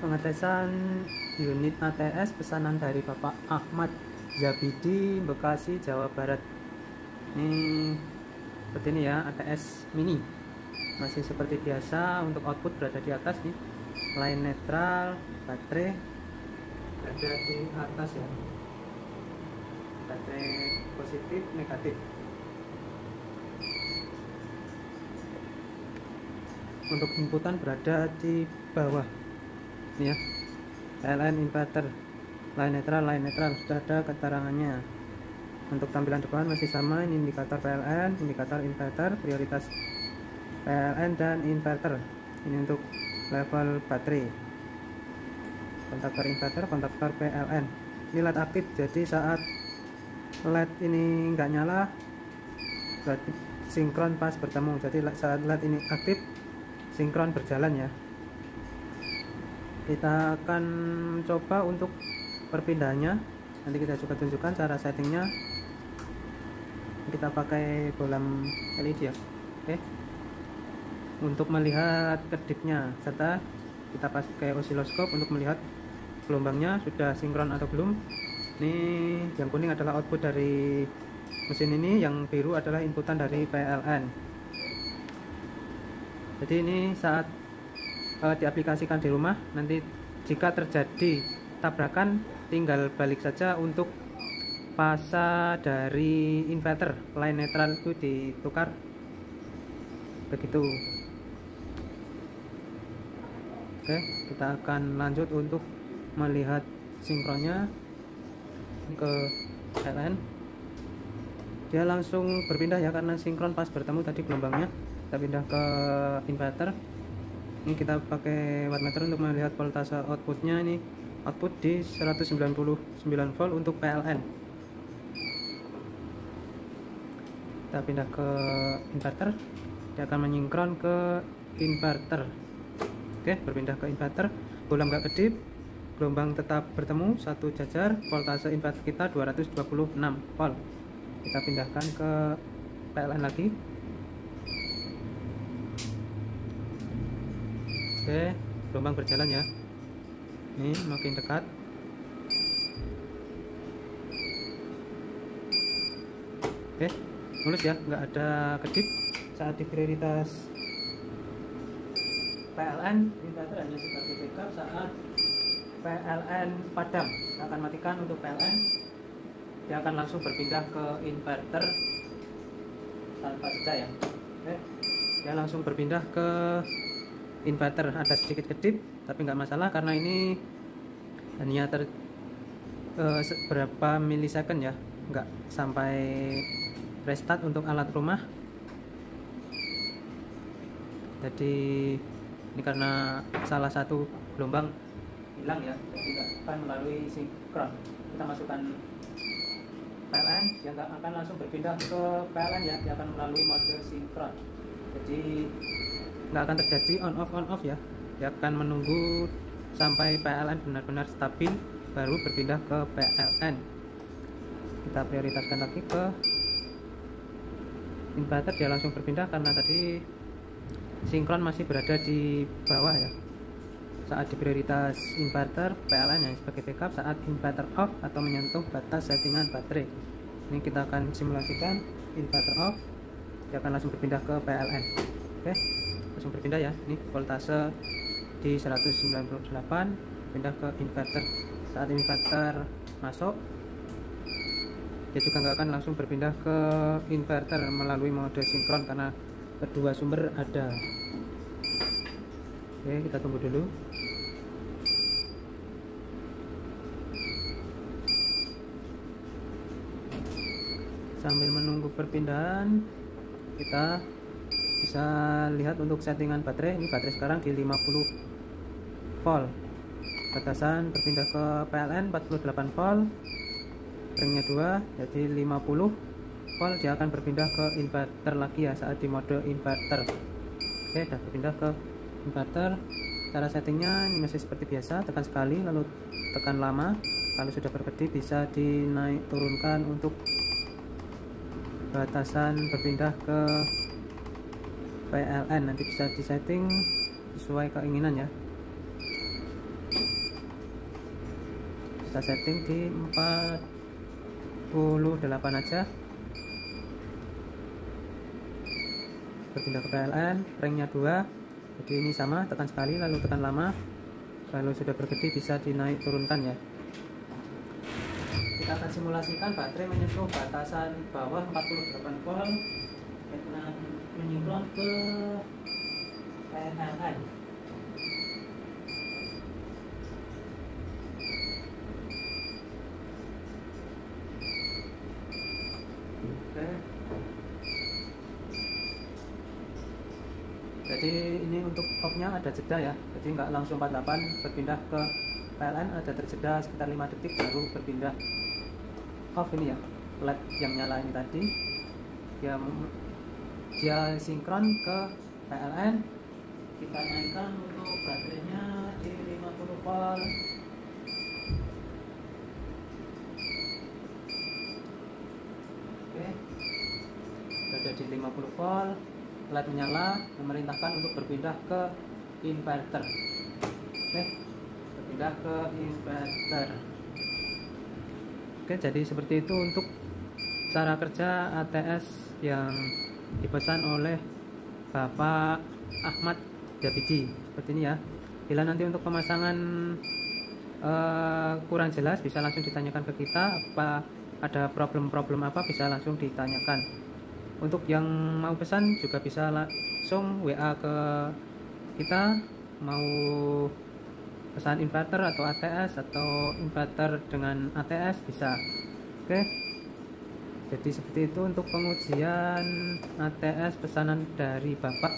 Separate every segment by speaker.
Speaker 1: pengetesan unit ATS pesanan dari Bapak Ahmad Zabidi, Bekasi, Jawa Barat. Ini seperti ini ya, ATS mini. Masih seperti biasa, untuk output berada di atas nih. Line netral, baterai berada di atas ya. Baterai positif, negatif. Untuk inputan berada di bawah ini ya, PLN inverter, line netral sudah ada keterangannya. Untuk tampilan depan masih sama, ini indikator PLN, indikator inverter, prioritas PLN dan inverter. Ini untuk level baterai, kontaktor inverter, kontaktor PLN. Ini LED aktif, jadi saat LED ini nggak nyala berarti sinkron pas bertemu. Jadi saat LED ini aktif, sinkron berjalan ya. Kita akan coba untuk perpindahannya, nanti kita coba tunjukkan cara settingnya. Kita pakai bolam LED ya. Oke, untuk melihat kedipnya, serta kita pakai osiloskop untuk melihat gelombangnya sudah sinkron atau belum. Ini yang kuning adalah output dari mesin ini, yang biru adalah inputan dari PLN. Jadi ini saat diaplikasikan di rumah, nanti jika terjadi tabrakan tinggal balik saja untuk fasa dari inverter, line netral itu ditukar begitu. Oke, kita akan lanjut untuk melihat sinkronnya ke PLN. Dia langsung berpindah ya, karena sinkron pas bertemu tadi gelombangnya. Kita pindah ke inverter. Ini kita pakai wattmeter untuk melihat voltase outputnya. Ini output di 199 volt untuk PLN. Kita pindah ke inverter, dia akan menyinkron ke inverter. Oke, berpindah ke inverter, bolam gak kedip, gelombang tetap bertemu satu jajar, voltase inverter kita 226 volt. Kita pindahkan ke PLN lagi. Oke, gelombang berjalan ya. Ini makin dekat. Oke, mulus ya, nggak ada kedip. Saat di prioritas PLN, inverter hanya sebagai backup. Saat PLN padam, kita akan matikan untuk PLN. Dia akan langsung berpindah ke inverter tanpa jeda ya. Oke, dia langsung berpindah ke inverter. Ada sedikit kedip, tapi nggak masalah karena ini hanya berapa milisecond ya, nggak sampai restart untuk alat rumah. Jadi ini karena salah satu gelombang hilang ya, jadi nggak akan melalui sinkron. Kita masukkan PLN, dia nggak akan langsung berpindah ke PLN ya, dia akan melalui mode sinkron. Jadi nggak akan terjadi on off ya, dia akan menunggu sampai PLN benar-benar stabil baru berpindah ke PLN. Kita prioritaskan lagi ke inverter, dia langsung berpindah karena tadi sinkron masih berada di bawah ya. Saat di prioritas inverter, PLN yang sebagai backup. Saat inverter off atau menyentuh batas settingan baterai, ini kita akan simulasikan inverter off, dia akan langsung berpindah ke PLN. Oke, langsung berpindah ya. Ini voltase di 198, pindah ke inverter. Saat inverter masuk, dia juga nggak akan langsung berpindah ke inverter melalui mode sinkron karena kedua sumber ada. Oke, kita tunggu dulu. Sambil menunggu perpindahan, kita bisa lihat untuk settingan baterai. Ini baterai sekarang di 50 volt. Batasan berpindah ke PLN 48 volt. Ringnya 2, jadi 50 volt. Dia akan berpindah ke inverter lagi ya saat di mode inverter. Oke, sudah berpindah ke inverter. Cara settingnya ini masih seperti biasa, tekan sekali lalu tekan lama. Kalau sudah berkedip bisa dinaik turunkan untuk batasan berpindah ke PLN. Nanti bisa disetting sesuai keinginan ya. kita setting di 48 aja. Berpindah ke PLN, ranknya 2, jadi ini sama, tekan sekali lalu tekan lama. Kalau sudah bergede bisa dinaik turunkan ya. Kita akan simulasikan baterai menyentuh batasan bawah 48 volt dengan menyinkron ke PLN. Oke. Jadi ini untuk off-nya ada jeda ya, jadi nggak langsung 48 berpindah ke PLN, ada terjeda sekitar 5 detik baru berpindah off ini ya. LED yang nyala ini tadi dia sinkron ke PLN. Kita naikkan untuk baterainya di 50 volt. Oke, berada di 50 volt, LED menyala, memerintahkan untuk berpindah ke inverter. Oke, berpindah ke inverter. Oke, jadi seperti itu untuk cara kerja ATS yang dipesan oleh Bapak Ahmad Jabidi. Seperti ini ya. Bila nanti untuk pemasangan kurang jelas, bisa langsung ditanyakan ke kita. Apa ada problem-problem apa, bisa langsung ditanyakan. Untuk yang mau pesan juga bisa langsung WA ke kita, mau pesan inverter atau ATS atau inverter dengan ATS bisa. Oke, jadi seperti itu untuk pengujian ATS pesanan dari Bapak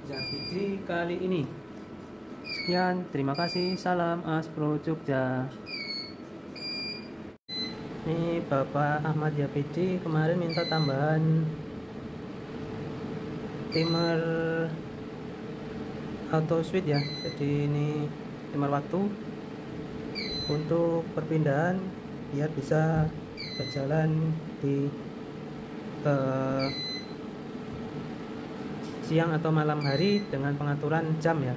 Speaker 1: Jabidi kali ini. Sekian, terima kasih, salam Aspro Jogja. Ini Bapak Ahmad Jabidi kemarin minta tambahan timer auto switch ya, jadi ini timer waktu untuk perpindahan biar bisa berjalan di siang atau malam hari dengan pengaturan jam ya.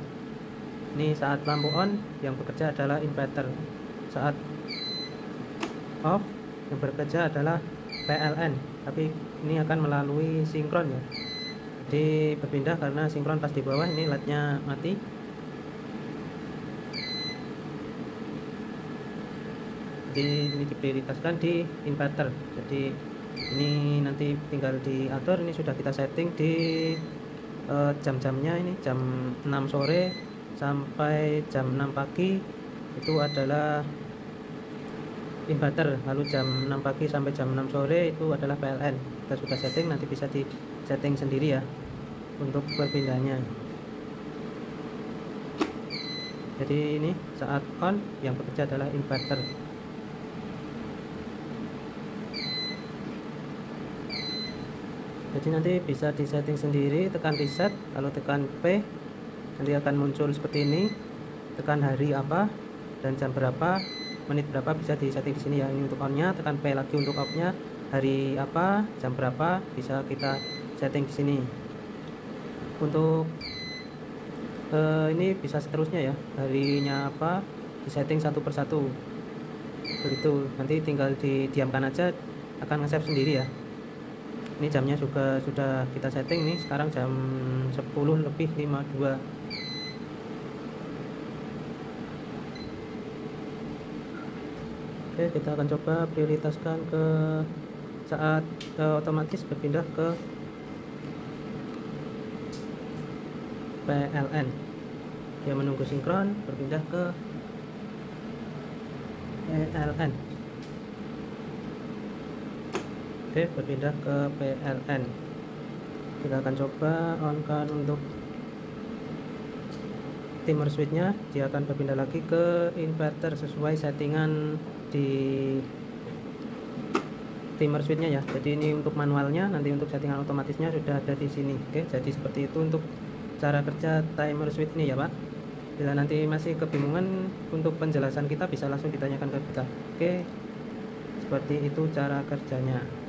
Speaker 1: Ini saat lampu on yang bekerja adalah inverter, saat off yang bekerja adalah PLN, tapi ini akan melalui sinkron ya. Jadi berpindah karena sinkron pas di bawah ini LED-nya mati. Jadi ini diprioritaskan di inverter. Jadi ini nanti tinggal diatur. Ini sudah kita setting di jam-jamnya, ini jam 6 sore sampai jam 6 pagi itu adalah inverter, lalu jam 6 pagi sampai jam 6 sore itu adalah PLN. Kita sudah setting, nanti bisa di setting sendiri ya untuk perpindahannya. Jadi ini saat on yang bekerja adalah inverter. Jadi nanti bisa disetting sendiri, tekan reset, lalu tekan P, nanti akan muncul seperti ini. Tekan hari apa dan jam berapa, menit berapa bisa disetting di sini ya. Ini untuk on-nya, tekan P lagi untuk off-nya, hari apa, jam berapa bisa kita setting di sini. Untuk ini bisa seterusnya ya, harinya apa disetting satu persatu. Begitu, nanti tinggal didiamkan aja, akan nge-save sendiri ya. Ini jamnya juga sudah kita setting nih, sekarang jam 10:52. Oke, kita akan coba prioritaskan ke saat otomatis berpindah ke PLN. Dia menunggu sinkron, berpindah ke PLN. Oke, berpindah ke PLN. Kita akan coba on-kan untuk timer switch-nya. Dia akan berpindah lagi ke inverter sesuai settingan di timer switch-nya ya. Jadi ini untuk manualnya, nanti untuk settingan otomatisnya sudah ada di sini. Oke, jadi seperti itu untuk cara kerja timer switch ini ya Pak. Bila nanti masih kebingungan untuk penjelasan kita bisa langsung ditanyakan ke kita. Oke, seperti itu cara kerjanya.